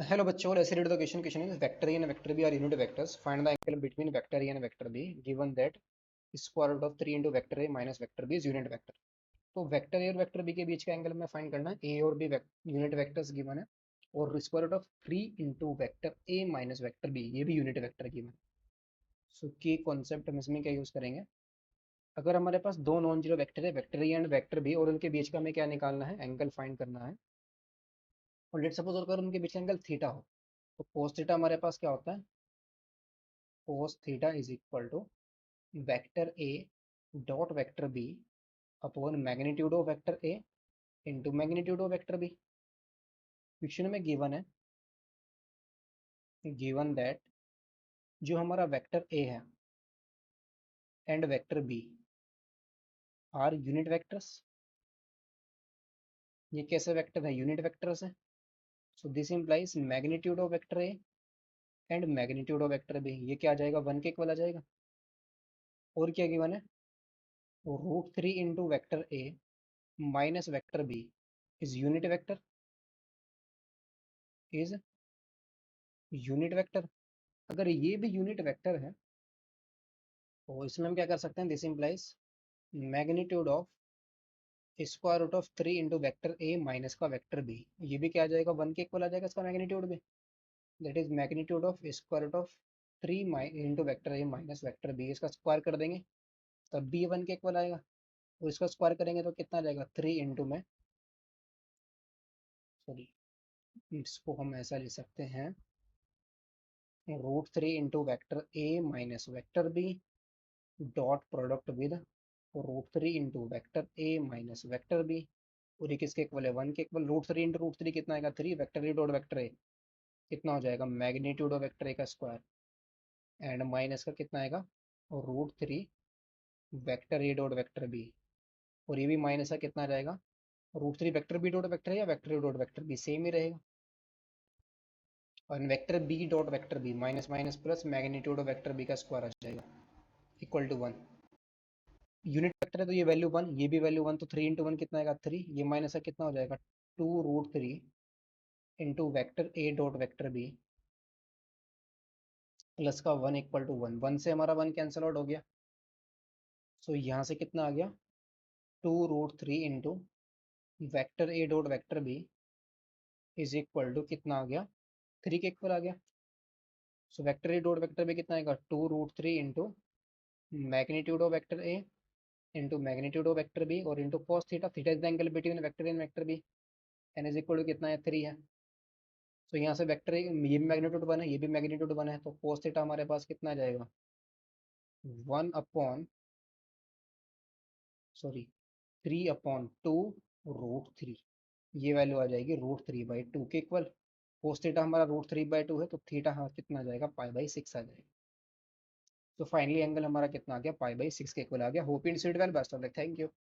Hello बच्चों, let's read the question. Question is vector A and vector B are unit vectors. Find the angle between vector A and vector B given that square root of 3 into vector A minus vector B is unit vector. तो vector A और vector B के बीच का angle में find करना है. ए और B unit vectors given है और square root of 3 into vector A minus vector B ये भी यूनिट वेक्टर गिवन है. सो की कॉन्सेप्ट हम इसमें क्या यूज करेंगे. अगर हमारे पास दो नॉन जीरो वेक्टर है, vector A and vector B, और उनके बीच का हमें क्या निकालना है, एंगल फाइंड करना है. और लेट सपोज अगर उनके बीच का एंगल थीटा हो तो कोस थीटा हमारे पास क्या होता है, cos theta is equal to vector A dot vector B upon magnitude of vector A into magnitude of vector B. Question में गिवन है, गिवन दैट जो हमारा वेक्टर A है and vector B are unit vectors. ये कैसे vector है, unit vectors है. So this implies magnitude of vector A and magnitude of vector B ये क्या आ जाएगा, 1 के इक्वल आ जाएगा. और क्या गिवन है, √3 into vector A minus vector B is unit vector, is unit vector. अगर ये भी यूनिट वेक्टर है तो इसमें हम क्या कर सकते हैं, this implies magnitude of square root of 3 into vector A minus का वैक्टर बी ये भी क्या आ जाएगा, 1 के इक्वल आ जाएगा इसका मैग्नीट्यूड भी. That is magnitude of square root of 3 into vector A minus vector B. इसका स्क्वायर कर देंगे तब भी 1 के इक्वल आएगा. और इसका स्क्वायर करेंगे तो कितना आ जाएगा, 3 इंटू में, सॉरी इसको हम ऐसा लिख सकते हैं, √3 into vector A minus vector B dot product with √3 into vector A minus vector B. और ये किसके इक्वल है, 1 के इक्वल. √3 इंटू √3 कितना आएगा, 3. Vector A dot vector A कितना हो जाएगा, मैग्नीट्यूड ऑफ वैक्टर ए का स्क्वायर एंड माइनस का कितना आएगा, √3 vector A dot vector B. और ये भी माइनस का कितना आ जाएगा, √3 वैक्टर बी डॉट वैक्टर या vector A dot vector B same ही रहेगा. और vector B dot vector B minus minus plus magnitude of vector B का स्क्वायर आ जाएगा इक्वल टू 1. यूनिट वेक्टर है तो ये वैल्यू 1, ये भी वैल्यू 1, तो 3 इंटू 1 कितना आएगा, 3. ये माइनस का कितना हो जाएगा, 2√3 into vector A dot vector B plus का 1 इक्वल टू 1. 1 से हमारा 1 कैंसिल आउट हो गया. सो यहाँ से कितना आ गया, 2√3 into vector A dot vector B is equal to कितना आ गया, 3 के इक्वल आ गया. So vector A dot vector B कितना आएगा, 2√3 into magnitude of vector A into magnitude of vector B और into cos theta. Theta is the angle between vector A and vector B. N is equal to कितना है, 3 है. तो यहाँ से vector ये भी मैग्नीट्यूड 1 है, ये भी मैग्नीट्यूड 1 है, तो कॉस थीटा हमारे पास कितना आ जाएगा, 1 अपॉन, सॉरी 3/2 √3. ये वैल्यू आ जाएगी √3/2 के इक्वल. कॉस थीटा हमारा √3/2 है तो थीटा हाँ कितना आ जाएगा, π/6 आ जाएगा. तो फाइनली एंगल हमारा कितना आ गया, π/6 के इक्वल आ गया. Hope in seat well, best of luck, thank you.